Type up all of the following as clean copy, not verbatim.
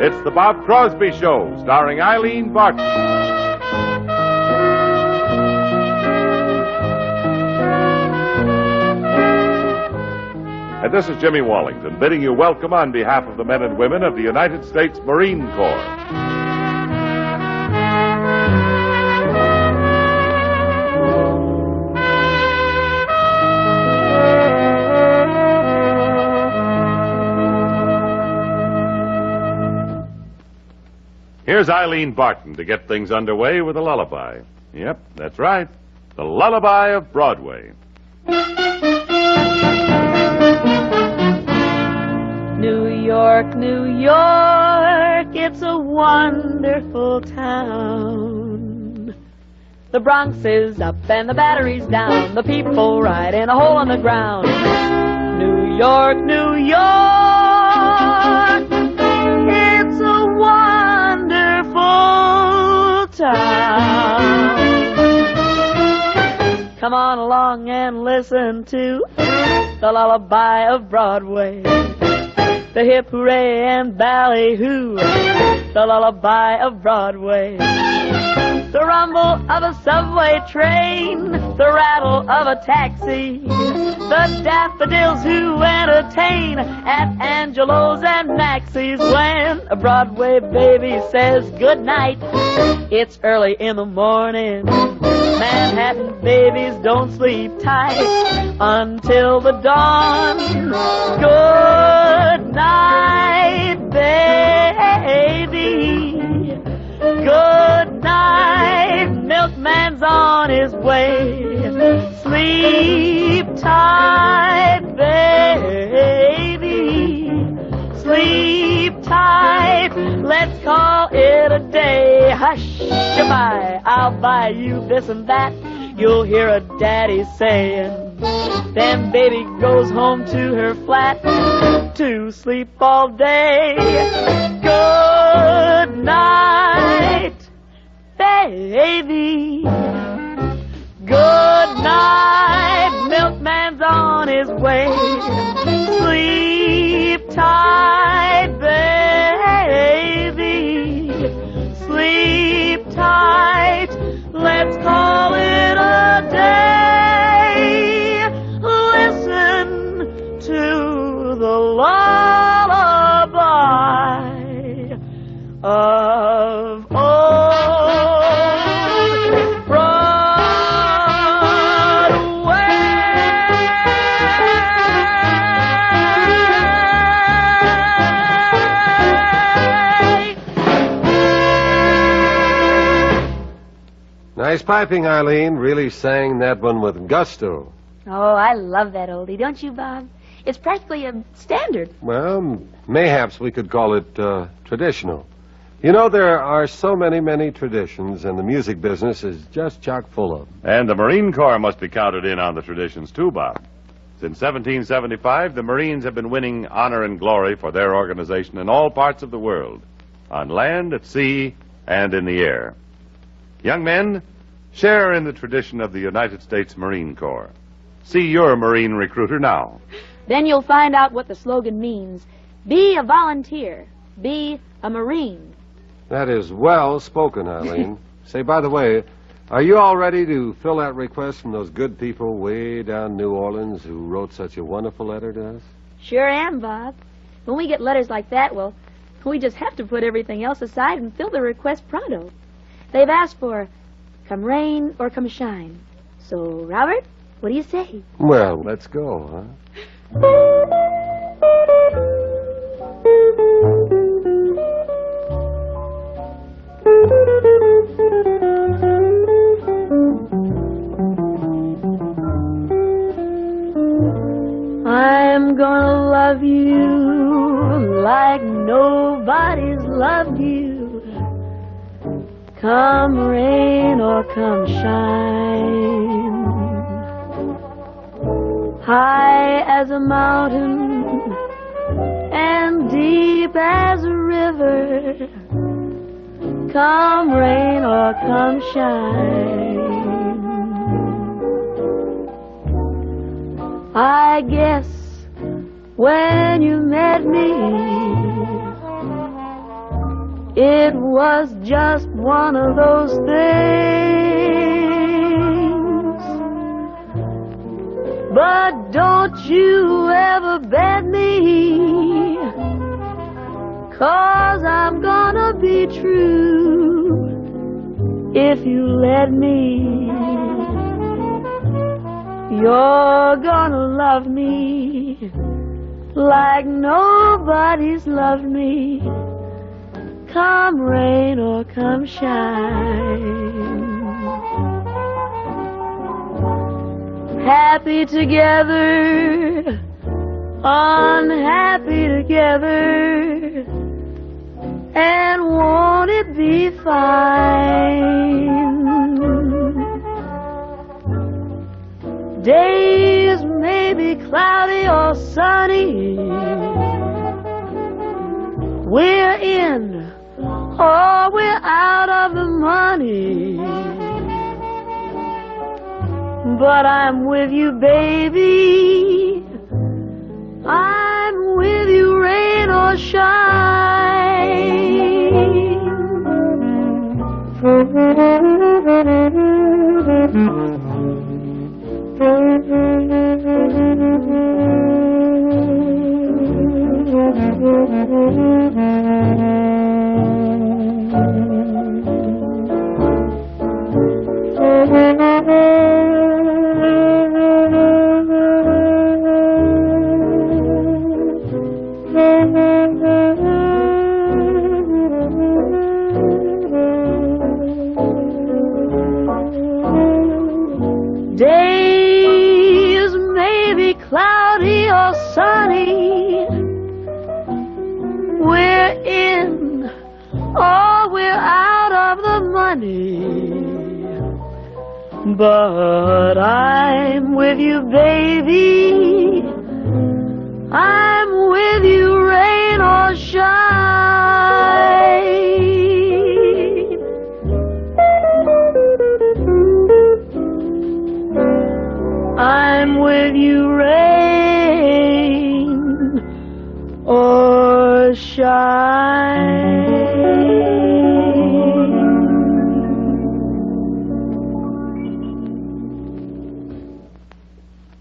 It's the Bob Crosby Show, starring Eileen Barton. And this is Jimmy Wallington, bidding you welcome on behalf of the men and women of the United States Marine Corps. Here's Eileen Barton to get things underway with a lullaby. Yep, that's right. The Lullaby of Broadway. New York, New York, it's a wonderful town. The Bronx is up and the Battery's down. The people ride in a hole in the ground. New York, New York, it's a wonderful town. Come on along and listen to the lullaby of Broadway. The hip hooray and ballyhoo, the lullaby of Broadway. The rumble of a subway train, the rattle of a taxi, the daffodils who entertain at Angelo's and Maxie's. When a Broadway baby says goodnight, it's early in the morning. Manhattan babies don't sleep tight until the dawn. Good night, baby. Good night, milkman's on his way. Sleep tight, baby. Sleep tight. Let's call it a day. Hush, goodbye. I'll buy you this and that. You'll hear a daddy saying. Then baby goes home to her flat to sleep all day. Good night, baby. Good night, milkman's on his way. Sleep tight, baby. Sleep tight. Let's call it a day. Listen to the lullaby of old Broadway. Nice piping, Eileen. Really sang that one with gusto. Oh, I love that oldie, don't you, Bob? It's practically a standard. Well, mayhaps we could call it traditional. You know, there are so many traditions, and the music business is just chock full of them. And the Marine Corps must be counted in on the traditions, too, Bob. Since 1775, the Marines have been winning honor and glory for their organization in all parts of the world, on land, at sea, and in the air. Young men, share in the tradition of the United States Marine Corps. See your Marine recruiter now. Then you'll find out what the slogan means. Be a volunteer. Be a Marine. That is well spoken, Eileen. Say, by the way, are you all ready to fill that request from those good people way down New Orleans who wrote such a wonderful letter to us? Sure am, Bob. When we get letters like that, well, we just have to put everything else aside and fill the request pronto. They've asked for come rain or come shine. So, Robert, what do you say? Well, let's go, huh? I'm gonna love you like nobody's loved you. Come rain or come shine. High as a mountain and deep as a river. Come rain or come shine. I guess when you met me, It was just one of those things. But don't you ever bet me, 'cause I'm gonna be true if you let me. You're gonna love me like nobody's loved me, come rain or come shine. Happy together, unhappy together, and won't it be fine? Days may be cloudy or sunny, we're in or we're out of the money, but I'm with you, baby. I'm with you, rain or shine. Days may be cloudy or sunny, we're in or we're out of the money, but I'm with you, baby. I'm with you, rain or shine. I'm with you, rain or shine.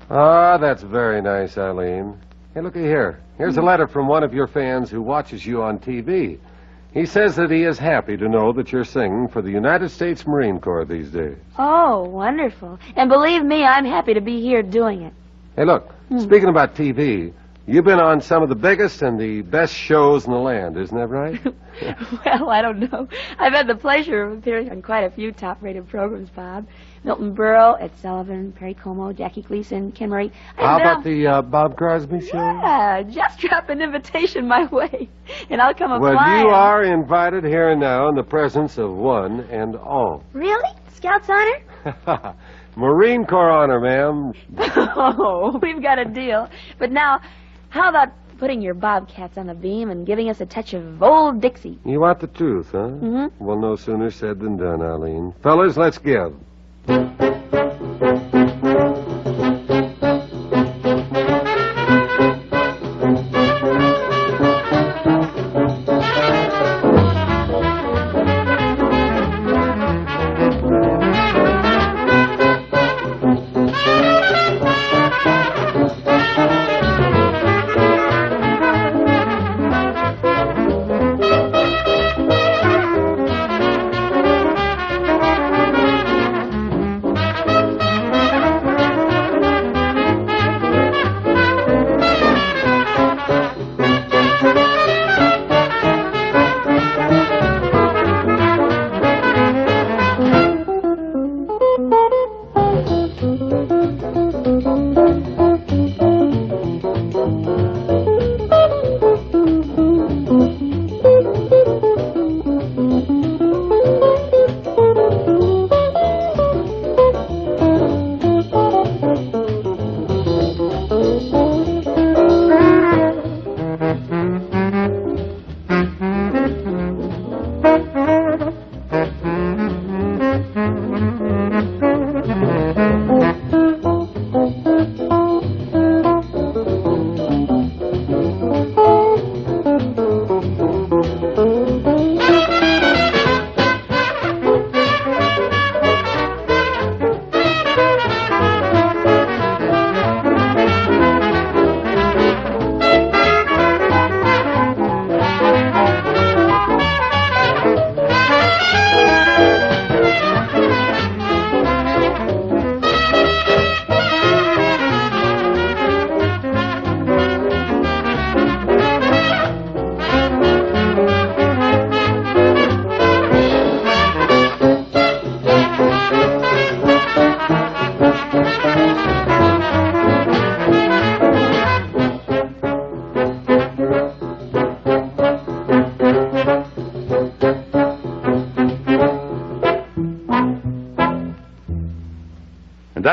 Ah, that's very nice, Eileen. Hey, looky here. Here's a letter from one of your fans who watches you on TV. He says that he is happy to know that you're singing for the United States Marine Corps these days. Oh, wonderful. And believe me, I'm happy to be here doing it. Hey, look, speaking about TV, you've been on some of the biggest and the best shows in the land, isn't that right? Well, I don't know. I've had the pleasure of appearing on quite a few top-rated programs, Bob. Milton Berle, Ed Sullivan, Perry Como, Jackie Gleason, Ken Murray. How about the Bob Crosby show? Yeah, just drop an invitation my way, and I'll come Well, apply. you are invited here and now in the presence of one and all. Really? Scout's honor? Marine Corps honor, ma'am. Oh, we've got a deal. But now, how about putting your bobcats on the beam and giving us a touch of old Dixie? You want the truth, huh? Mm-hmm. Well, no sooner said than done, Eileen. Fellas, let's give.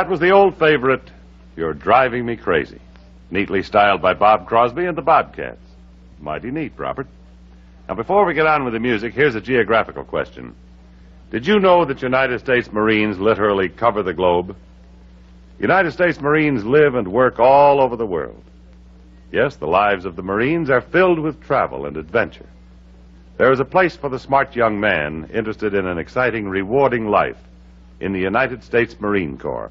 that was the old favorite, You're Driving Me Crazy, neatly styled by Bob Crosby and the Bobcats. Mighty neat, Robert. Now, before we get on with the music, here's a geographical question. Did you know that United States Marines literally cover the globe? United States Marines live and work all over the world. Yes, the lives of the Marines are filled with travel and adventure. There is a place for the smart young man interested in an exciting, rewarding life in the United States Marine Corps.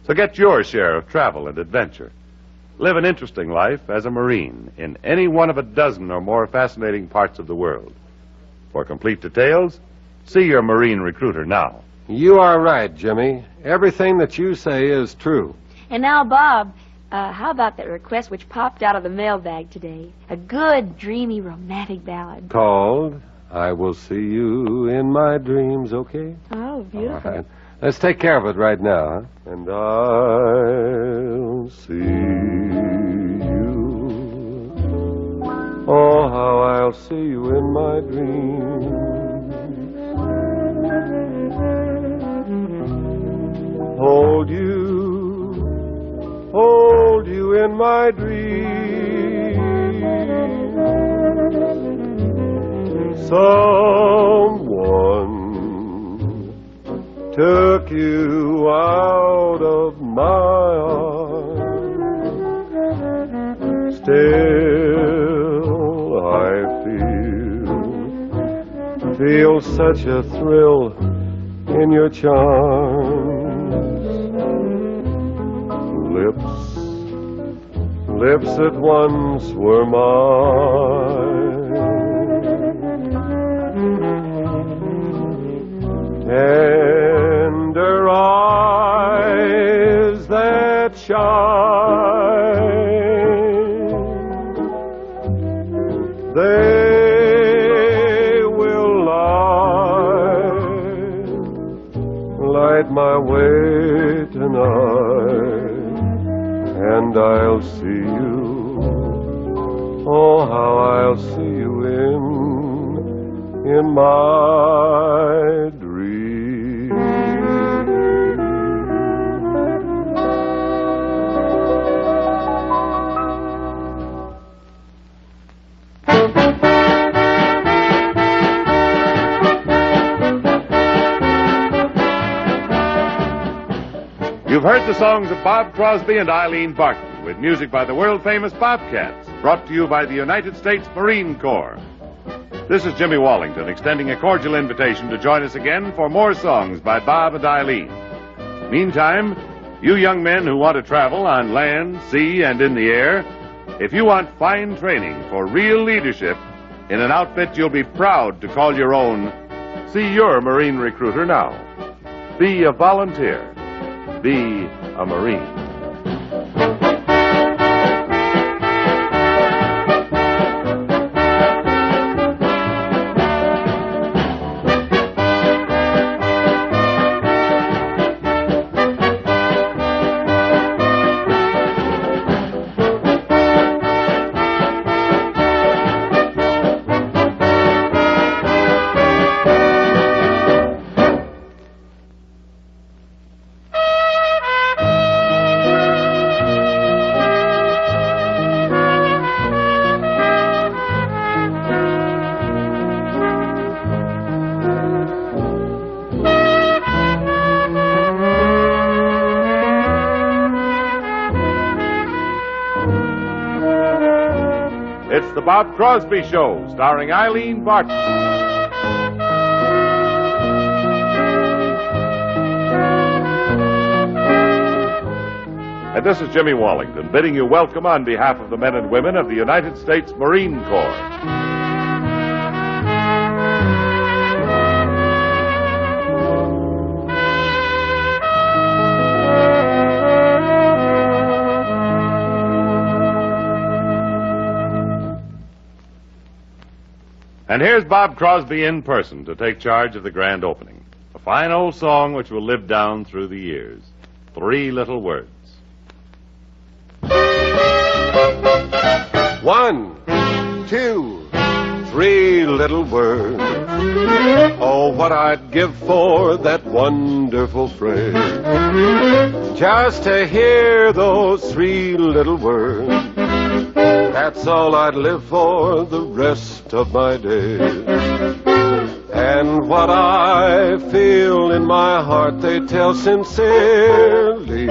So get your share of travel and adventure. Live an interesting life as a Marine in any one of a dozen or more fascinating parts of the world. For complete details, see your Marine recruiter now. You are right, Jimmy. Everything that you say is true. And now, Bob, how about that request which popped out of the mailbag today? A good, dreamy, romantic ballad. Called, I Will See You in My Dreams, okay? Oh, beautiful. All right. Let's take care of it right now, huh? And I'll see you. Oh, how I'll see you in my dreams. Hold you in my dreams. Someone took you out of my arms. Still I feel such a thrill in your charms. Lips that once were mine, tender eyes that shine, they will light my way tonight. And I'll see you, oh, how I'll see you in my dreams. You've heard the songs of Bob Crosby and Eileen Barton, with music by the world-famous Bobcats, brought to you by the United States Marine Corps. This is Jimmy Wallington, extending a cordial invitation to join us again for more songs by Bob and Eileen. Meantime, you young men who want to travel on land, sea, and in the air, if you want fine training for real leadership in an outfit you'll be proud to call your own, see your Marine recruiter now. Be a volunteer. Be a Marine. It's the Bob Crosby Show, starring Eileen Barton. And this is Jimmy Wallington, bidding you welcome on behalf of the men and women of the United States Marine Corps. And here's Bob Crosby in person to take charge of the grand opening. A fine old song which will live down through the years. 3 little words. 1, 2, 3 little word. Oh, what I'd give for that wonderful phrase. Just to hear those three little words. That's all I'd live for the rest of my days. And what I feel in my heart, they tell sincerely.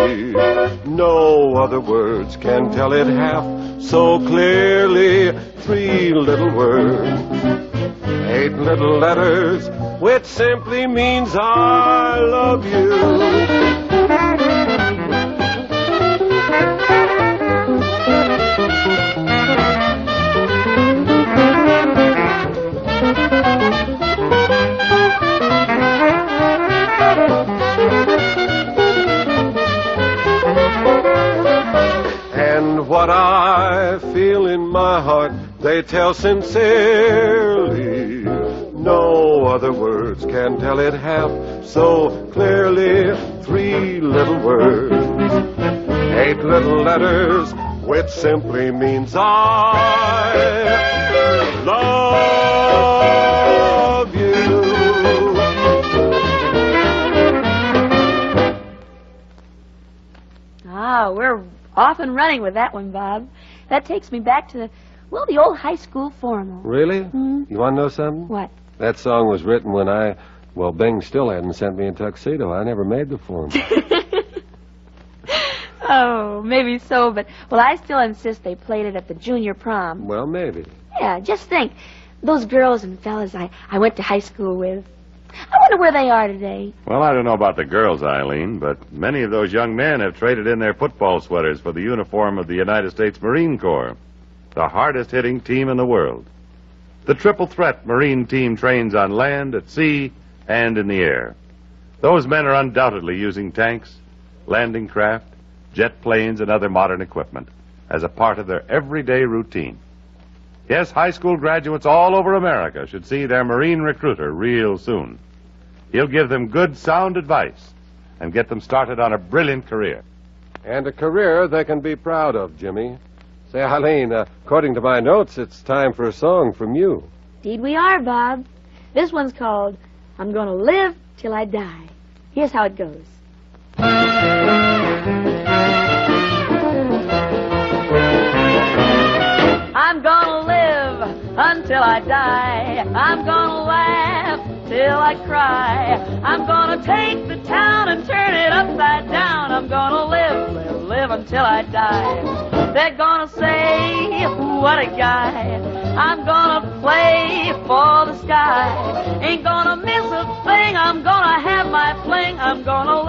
No other words can tell it half so clearly. Three little words, 8 little letters, which simply means I love you. And what I feel in my heart, they tell sincerely. No other words can tell it half so clearly. 3 little words, 8 little letters, which simply means I love you. Ah, we're off and running with that one, Bob. That takes me back to the old high school formal. Really? Hmm? You want to know something? What? That song was written when Bing still hadn't sent me a tuxedo. I never made the form. Oh, maybe so, but, I still insist they played it at the junior prom. Well, maybe. Yeah, just think. Those girls and fellas I went to high school with. I wonder where they are today. Well, I don't know about the girls, Eileen, but many of those young men have traded in their football sweaters for the uniform of the United States Marine Corps, the hardest-hitting team in the world. The triple threat Marine team trains on land, at sea, and in the air. Those men are undoubtedly using tanks, landing craft, jet planes, and other modern equipment as a part of their everyday routine. Yes, high school graduates all over America should see their Marine recruiter real soon. He'll give them good, sound advice and get them started on a brilliant career. And a career they can be proud of, Jimmy. Say, Eileen, according to my notes, it's time for a song from you. Indeed we are, Bob. This one's called I'm Gonna Live Till I Die. Here's how it goes. I'm gonna live until I die. I'm gonna laugh till I cry. I'm gonna take the town and turn it upside down. I'm gonna live until I die. They're gonna say, what a guy. I'm gonna play for the sky. Ain't gonna miss a thing. I'm gonna have my fling. I'm gonna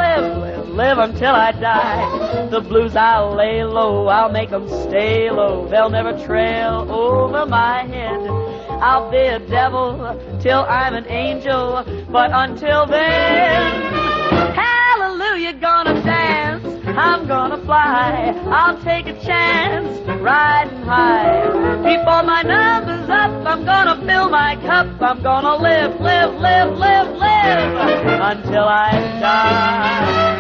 live until I die. The blues I'll lay low. I'll make them stay low. They'll never trail over my head. I'll be a devil till I'm an angel. But until then, hallelujah, gonna dance. I'm gonna fly. I'll take a chance riding high. Before my number's up, I'm gonna fill my cup. I'm gonna live until I die.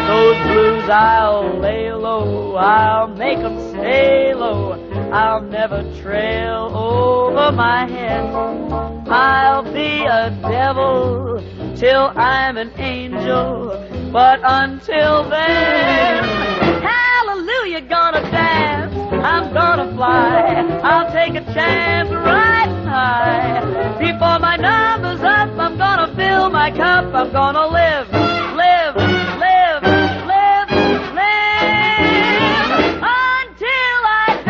Those blues I'll lay low. I'll make them stay low. I'll never trail over my head. I'll be a devil till I'm an angel. But until then, hallelujah, gonna dance. I'm gonna fly. I'll take a chance riding high. Before my number's up, I'm gonna fill my cup. I'm gonna live until I die.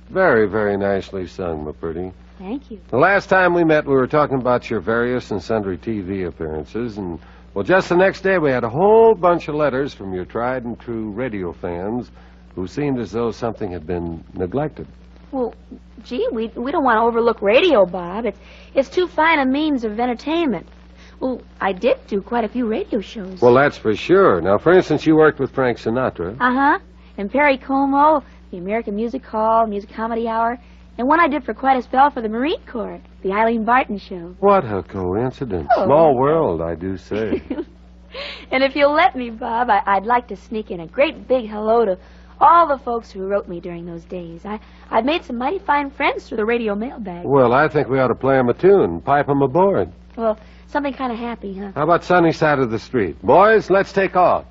Very, very nicely sung, my pretty. Thank you. The last time we met, we were talking about your various and sundry TV appearances, and, just the next day we had a whole bunch of letters from your tried and true radio fans who seemed as though something had been neglected. Well, gee, we don't want to overlook radio, Bob. It's too fine a means of entertainment. Well, I did do quite a few radio shows. Well, that's for sure. Now, for instance, you worked with Frank Sinatra. Uh-huh. And Perry Como, the American Music Hall, Music Comedy Hour, and one I did for quite a spell for the Marine Corps, the Eileen Barton Show. What a coincidence. Oh. Small world, I do say. And if you'll let me, Bob, I'd like to sneak in a great big hello to all the folks who wrote me during those days. I've made some mighty fine friends through the radio mailbag. Well, I think we ought to play 'em a tune, pipe 'em aboard. Well, something kind of happy, huh? How about Sunny Side of the Street? Boys, let's take off.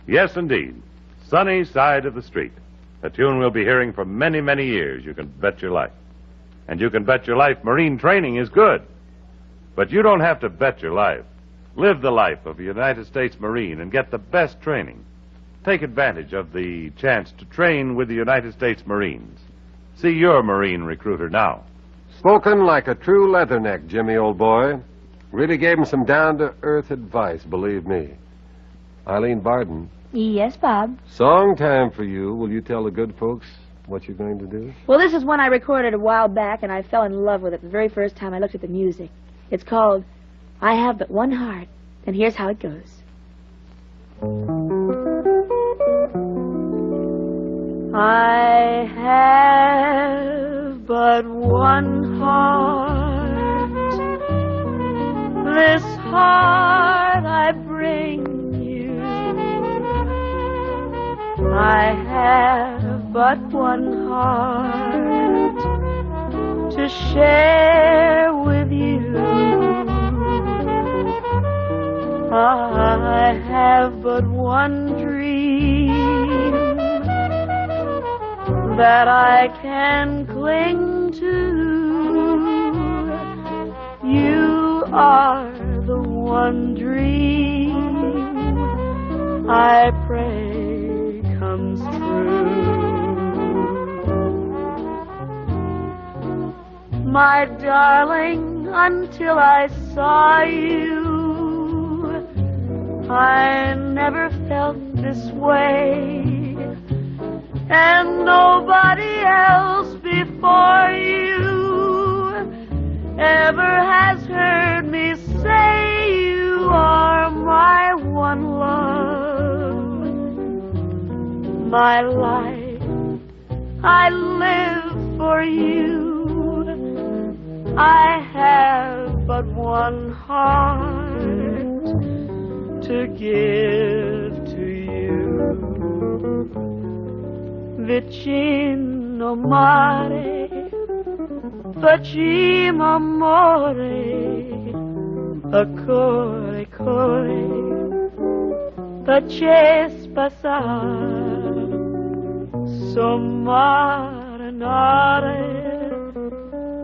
Yes, indeed. Sunny Side of the Street. A tune we'll be hearing for many, many years, you can bet your life. And you can bet your life marine training is good. But you don't have to bet your life. Live the life of a United States Marine and get the best training. Take advantage of the chance to train with the United States Marines. See your Marine recruiter now. Spoken like a true leatherneck, Jimmy, old boy. Really gave him some down-to-earth advice, believe me. Eileen Barden. Yes, Bob. Song time for you. Will you tell the good folks what you're going to do? Well, this is one I recorded a while back, and I fell in love with it the very first time I looked at the music. It's called I Have But One Heart, and here's how it goes. I have but one heart. This heart I bring you. I have but one heart to share with you. I have but one dream that I can cling to. You are the one dream I pray comes true. My darling, until I saw you, I never felt this way. And nobody else before you ever has heard me say you are my one love. My life, I live for you. I have but one heart to give to you. Vicino mare, facciamo amore, a core, core, faces passare, sommarinare,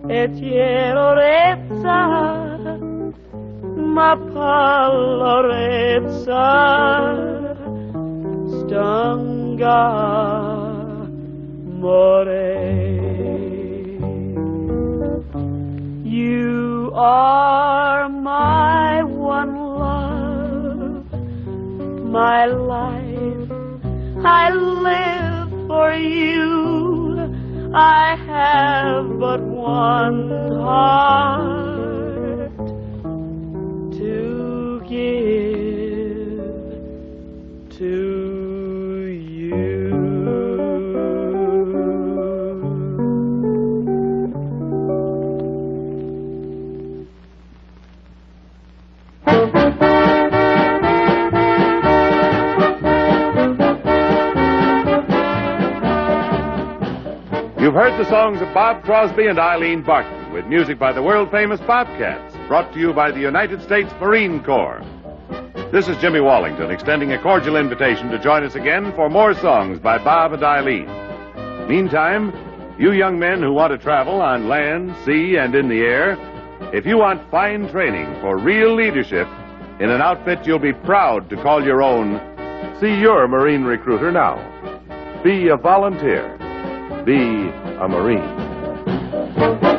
et ierorezza, ma pallorezza, stanga. You are my one love, my life, I live for you. I have but one heart to give to you. You've heard the songs of Bob Crosby and Eileen Barton, with music by the world-famous Bobcats, brought to you by the United States Marine Corps. This is Jimmy Wallington, extending a cordial invitation to join us again for more songs by Bob and Eileen. Meantime, you young men who want to travel on land, sea, and in the air, if you want fine training for real leadership in an outfit you'll be proud to call your own, see your Marine recruiter now. Be a volunteer. Be a Marine.